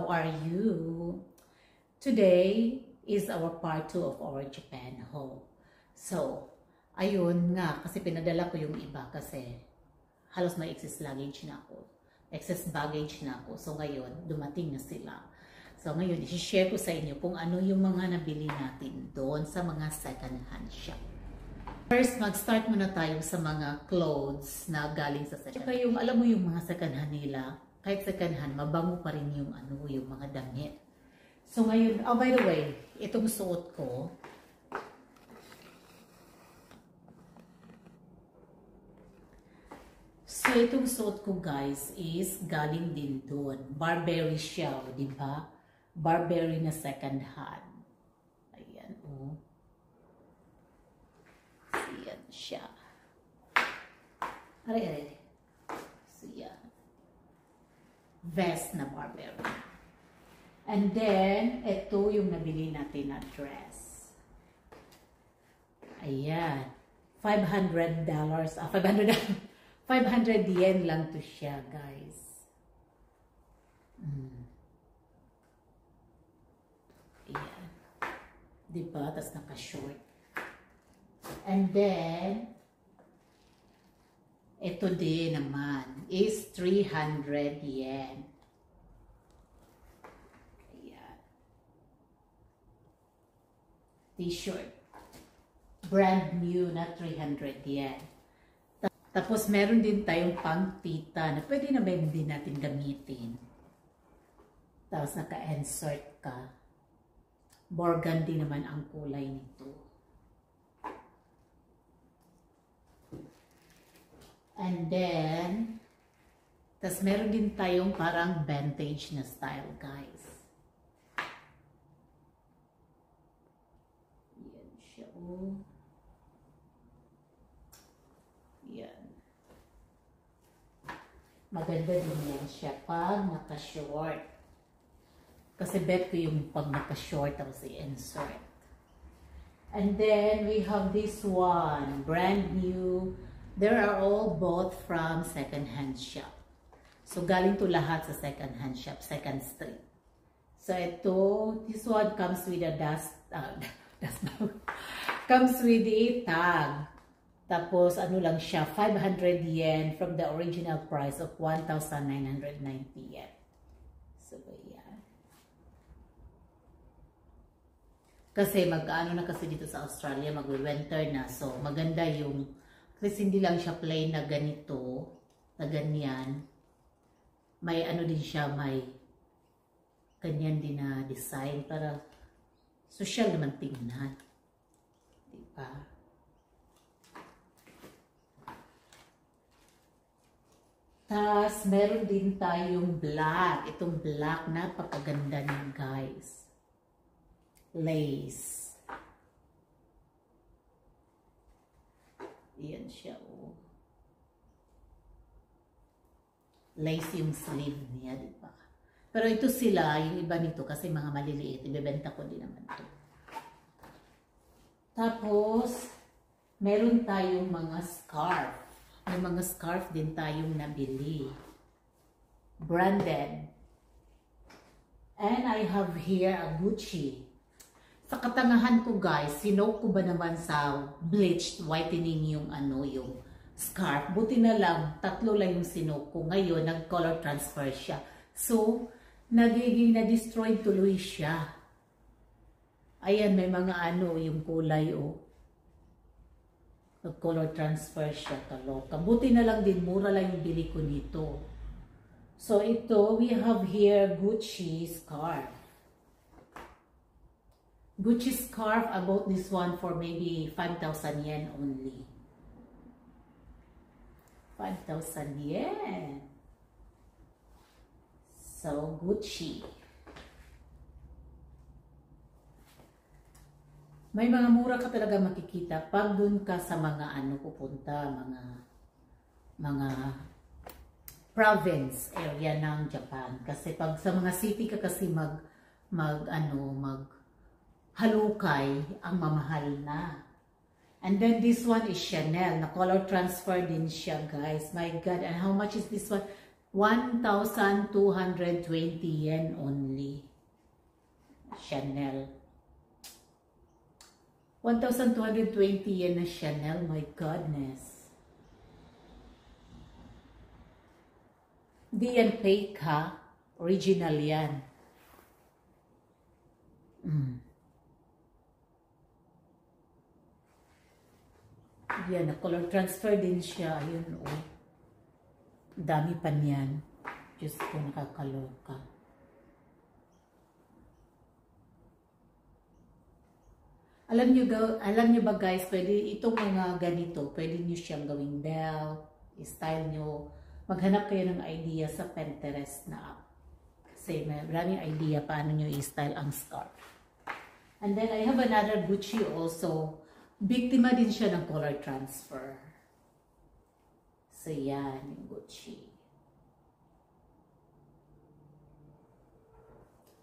how are you? Today is our part 2 of our Japan haul. So, ayun nga, kasi pinadala ko yung iba kasi halos may excess luggage na ako. Excess baggage na ako. So, ngayon, dumating na sila. So, ngayon, i-share ko sa inyo kung ano yung mga nabili natin doon sa mga second-hand shop. First, mag-start muna tayo sa mga clothes na galing sa second-hand. Tsaka yung, alam mo yung mga second-hand nila, kahit second-hand, mabango pa rin yung, yung mga damit. So, ngayon, oh, by the way, itong suot ko, so, itong suot ko, guys, is galing din doon. Burberry siya, di ba? Burberry na second hand. Ayan, oh. Ayan siya. Aray. So, yan. Vest na Burberry. And then, ito yung nabili natin na dress. Ayan. $500. 500 yen lang to siya, guys. Ayan. Diba? Tapos naka-short. And then, ito din naman is 300 yen. Ayan. T-shirt. Brand new na 300 yen. Tapos, meron din tayong pang-tita na pwede na din natin gamitin. Tapos, naka-insert ka. Burgundy naman ang kulay nito. And then, tapos meron din tayong parang vintage na style, guys. Yan siya, oh. Yan. Maganda din yan siya pag naka-short. Kasi bet ko yung pag naka-short tapos i-insert. And then, we have this one. Brand new. They are all bought from second-hand shop. So, galing to lahat sa second-hand shop. Second Street. So, ito. This one comes with a comes with a tag. Tapos, ano lang siya, 500 yen from the original price of 1,990 yen. So, yan. Kasi mag-ano na kasi dito sa Australia, mag-winter na. So, maganda yung, kasi hindi lang siya plain na ganito, na ganyan. May ano din siya, may ganyan din na design para social naman tingnan. Diba? Tapos, meron din tayong black. Itong black, napakaganda niya, guys. Lace. Ayan siya, oh. Lace yung sleeve niya, di ba? Pero ito sila, yung iba nito, kasi mga maliliit, ibebenta ko din naman ito. Tapos, meron tayong mga scarf. May mga scarf din tayong nabili. Branded. And I have here a Gucci. Sa katangahan ko, guys, sinoke ko ba naman sa bleached whitening yung yung scarf. Buti na lang, 3 lang yung sinoke ko. Ngayon, nag-color transfer siya. So, nagiging na-destroy tuloy siya. Ayan, may mga yung kulay, oh. Color transfer siya, kaloka. Buti na lang din, mura lang yung bili ko nito. So, ito, we have here Gucci scarf. Gucci scarf, I bought this one for maybe 5,000 yen only. 5,000 yen. So, Gucci. May mga mura ka talaga makikita pag dun ka sa mga pupunta, mga province area ng Japan. Kasi pag sa mga city ka kasi halukay, ang mamahal na. And then this one is Chanel, na color transfer din siya, guys. My God, and how much is this one? 1,220 yen only. Chanel. 1,220 yen na Chanel. My goodness. Di yan fake ha. Original yan. Yan, na-color transfer din siya. Ayun, oh. Dami pa niyan. Diyos ko, nakakaloka. Alam niyo ba guys, pwede itong mga ganito, pwede niyo siyang gawing belt, style niyo. Maghanap kayo ng idea sa Pinterest na app. Kasi maraming idea paano niyo i-style ang scarf. And then I have another Gucci also. Biktima din siya ng color transfer. So yan, yung Gucci.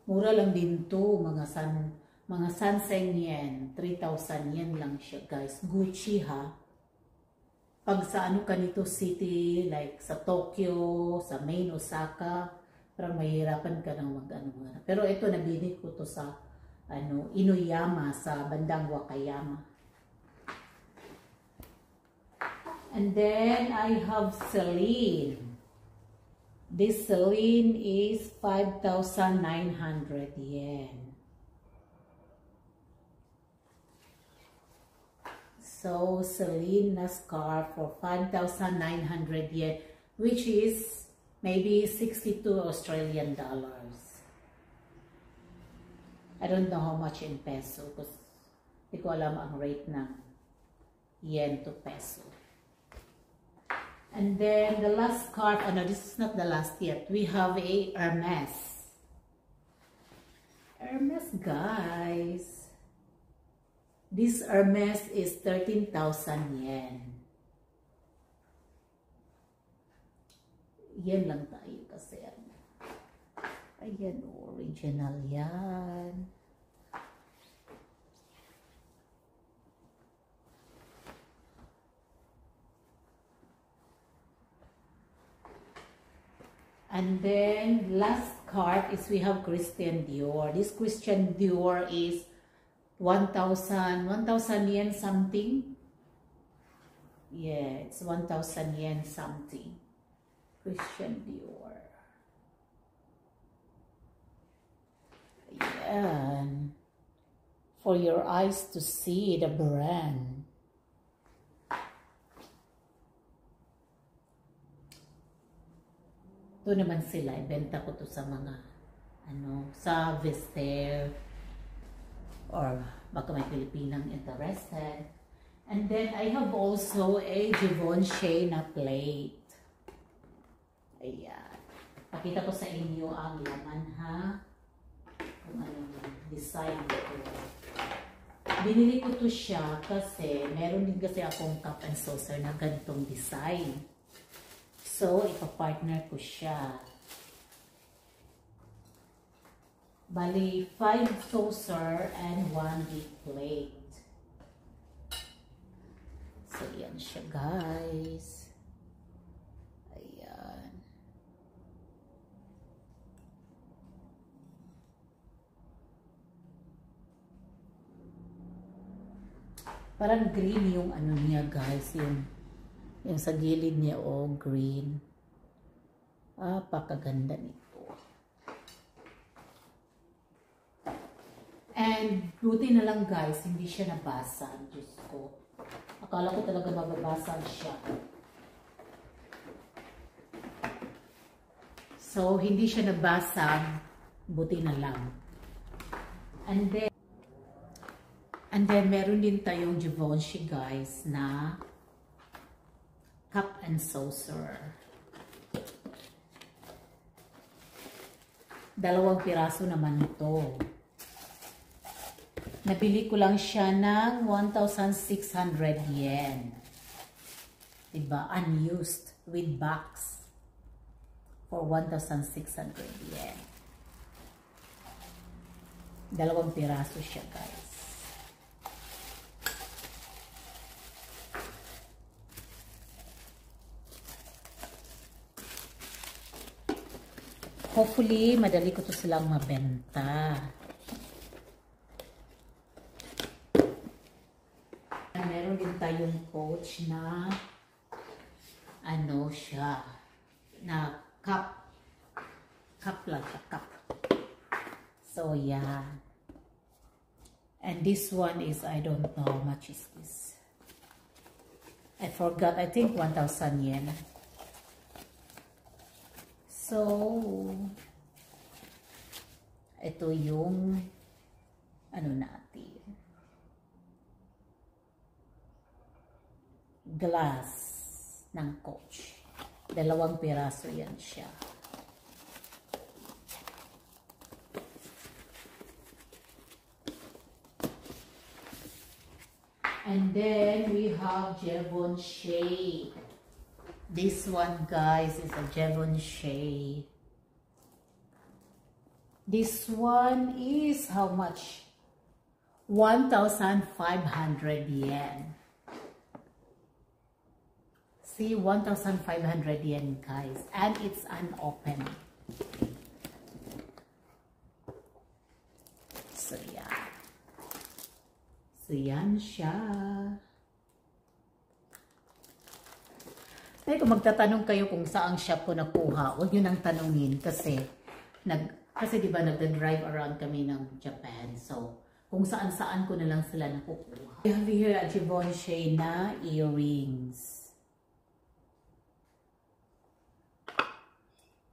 Mura lang din to, mga Sanseng yen, 3,000 yen lang siya guys. Gucci ha. Pag sa ano ka nito city, like sa Tokyo, sa main Osaka, parang mahirapan ka ng mag-ano. Pero ito, nabili ko to sa Inuyama, sa bandang Wakayama. And then I have Celine. This Celine is 5,900 yen. So, Celine na scarf for 5,900 yen, which is maybe 62 Australian dollars. I don't know how much in peso because hindi ko alam ang rate ng yen to peso. And then the last scarf, no, this is not the last yet. We have a Hermes. Hermes, guys. This Hermes is 13,000 yen. Yan lang tayo kasi. Ayan, original yan. And then last card is we have Christian Dior. This Christian Dior is 1,000 yen something. Yeah, it's 1,000 yen something. Christian Dior. Ayan. For your eyes to see the brand. Ito naman sila, ibenta ko to sa mga, sa Vestair, or baka may Pilipinang interested. And then, I have also a Givenchy na plate. Ayan. Pakita ko sa inyo ang laman, ha? Kung anong design ito. Binili ko to siya kasi meron din kasi akong cup and saucer na ganitong design. So, ipapartner ko siya. Bali, 5 saucer and 1 big plate. So, yan siya, guys. Ayan. Parang green yung ano niya, guys. Yung sa gilid niya, green. Pakaganda nito. And, buti na lang guys, hindi siya nabasa. Diyos ko. Akala ko talaga mababasa siya. So, hindi siya nabasa. Buti na lang. And then, meron din tayong Givenchy guys na cup and saucer. 2 piraso naman ito. Nabili ko lang siya ng 1,600 yen. Diba? Unused with box for 1,600 yen. 2 piraso siya guys. Hopefully, madali ko to silang mabenta. Meron din tayong coach na ano siya, na cup. Cup lang siya, cup. So, yeah. And this one is, I don't know how much is this. I forgot, I think 1,000 yen. So, ito yung ano natin. Glass ng coach. 2 piraso yan siya. And then we have Givenchy. This one, guys, is a Givenchy. This one is how much? 1,500 yen. See, 1,500 yen, guys. And it's unopened. So, yeah. So, yan siya. Ay, kung magtatanong kayo kung saan shop ko nakuha, huwag nyo nang tanungin kasi di ba nagda-drive around kami ng Japan. So, kung saan-saan ko na lang sila nakukuha. I have here a Givenchy na earrings.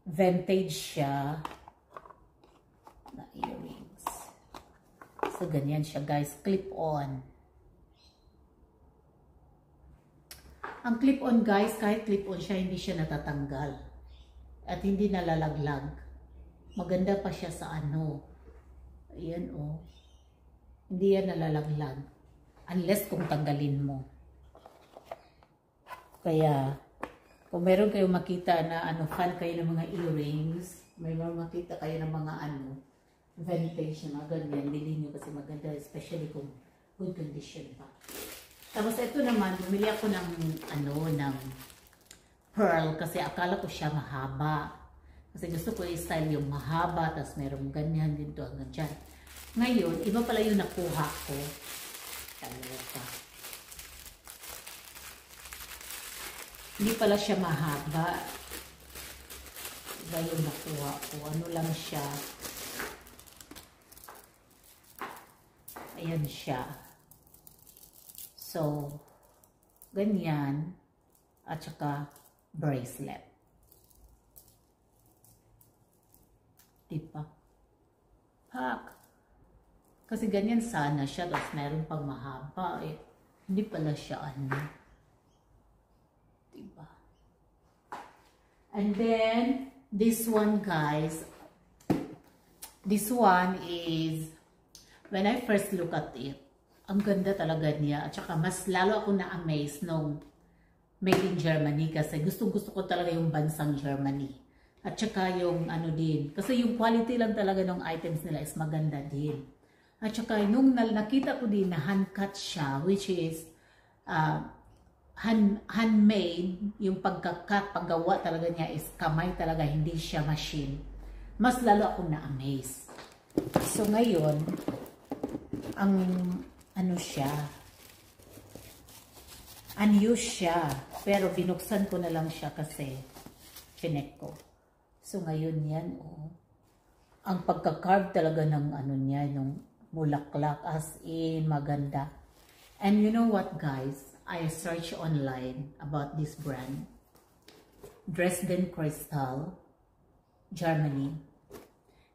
Vintage siya na earrings. So, ganyan siya, guys. Clip-on. Ang clip-on, guys, kahit clip-on siya, hindi siya natatanggal. At hindi nalalaglag. Maganda pa siya sa ano. Ayan, oh. Hindi yan nalalaglag. Unless kung tanggalin mo. Kaya, kung meron kayong makita na ano, fan kayo ng mga earrings, may makita kayo ng mga ano, vintage na ganyan, bilhin nyo kasi maganda, especially kung good condition pa. Tapos ito naman, bumili ako ng ano, ng pearl kasi akala ko siya mahaba. Kasi gusto ko i-style yung mahaba, tapos merong ganyan dito hanggang dyan. Ngayon, iba pala yung nakuha ko. Talaga. Hindi pala siya mahaba. Iba yung nakuha ko. Ano lang siya. Ayan siya. So, ganyan. At saka bracelet. Diba? Pak. Kasi ganyan sana siya. Tapos meron pang mahaba. Eh, hindi pala siya ano. Diba? And then, this one, guys. This one is, when I first look at it, ang ganda talaga niya. At saka mas lalo ako na-amaze nung made in Germany kasi gusto ko talaga yung bansang Germany. At saka yung ano din. Kasi yung quality lang talaga ng items nila is maganda din. At saka nung nakita ko din na hand-cut siya, which is handmade, yung pagka-cut, paggawa talaga niya is kamay talaga, hindi siya machine. Mas lalo akong na-amaze. So ngayon, ang ano siya, unused siya, pero binuksan ko na lang siya kasi chinek ko. So ngayon yan, oh, ang pagka-carve talaga ng ano niya, yung mulaklak, as in maganda. And you know what, guys, I searched online about this brand, Dresden Crystal, Germany.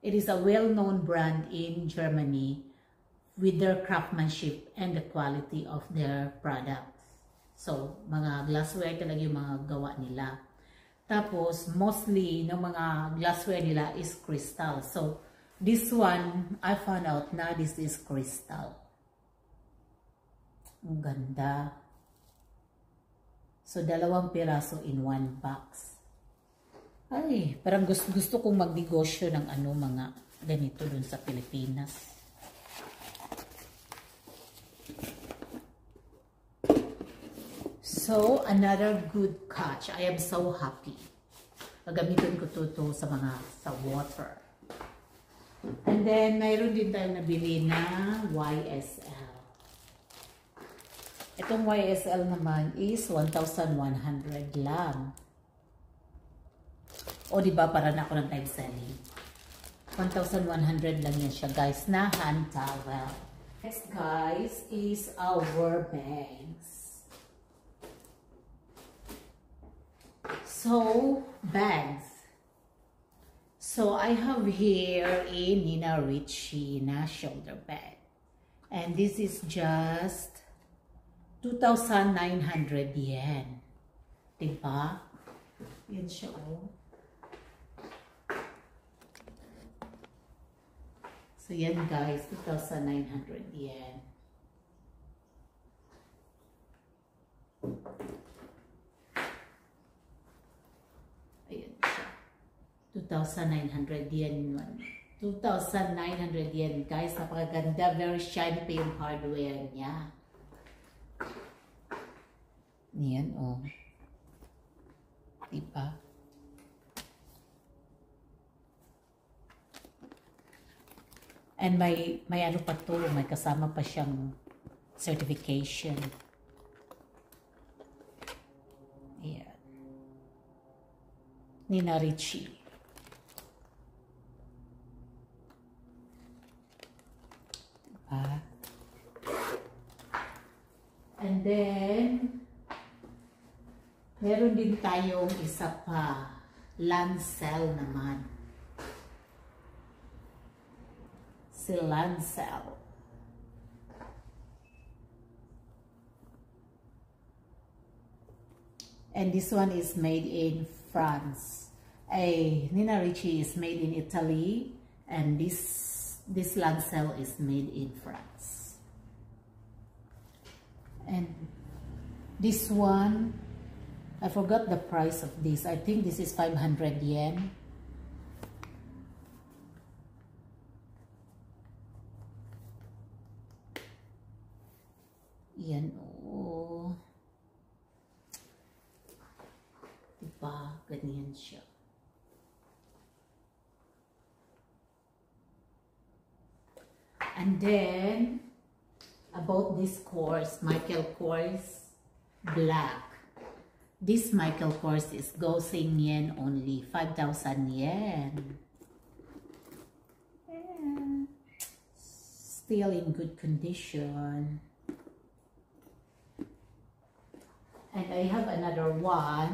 It is a well-known brand in Germany with their craftsmanship and the quality of their products. So, mga glassware talaga yung mga gawa nila. Tapos, mostly, ng mga glassware nila is crystal. So, this one, I found out na this is crystal. Ang ganda. So, 2 piraso in 1 box. Ay, parang gusto kong magnegosyo ng ano, mga ganito dun sa Pilipinas. So, another good catch. I am so happy. Gagamitin ko to sa water. And then, mayroon din tayong nabili na YSL. Itong YSL naman is 1,100 lang. O diba, para na ako ng time selling. 1,100 lang yan siya, guys, na hand towel. Next, guys, is our bags. So, bags. So, I have here a Nina Ricci na shoulder bag. And this is just 2,900 yen. Diba? Yan siya, oh. So, yan guys, 2,900 yen. Ayan siya. 2,900 yen. 2,900 yen, guys. Napakaganda. Very shiny pa yung hardware niya. Yan, oh. Diba? And may ano pa to, may kasama pa siyang certification. Ayan. Nina Ricci. And then, meron din tayong isa pa, Lancel naman. Si Lancel. And this one is made in France. Nina Ricci is made in Italy, and this Lancel is made in France. And this one, I forgot the price of this. I think this is 500 yen. Yan, oh. Diba? Ganyan siya. And then, about this course, Michael Kors Black. This Michael Kors is Goseng yen only, 5,000 yen. Yeah. Still in good condition. And I have another one,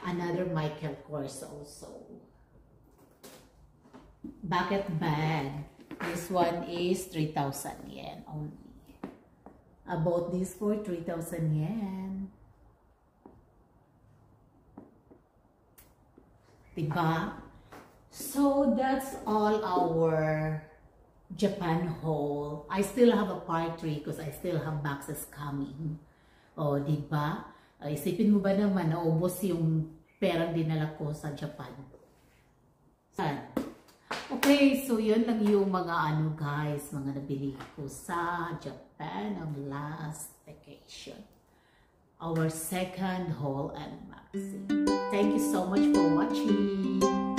another Michael Kors also. Bucket bag. This one is 3,000 yen only. I bought this for 3,000 yen. Diba? So that's all our Japan haul. I still have a part 3 because I still have boxes coming. O, diba? Isipin mo ba naman, naubos yung perang dinala ko sa Japan? Saan? Okay, so yun lang yung mga ano guys, mga nabili ko sa Japan ang last vacation. Our second haul and maxi. Thank you so much for watching.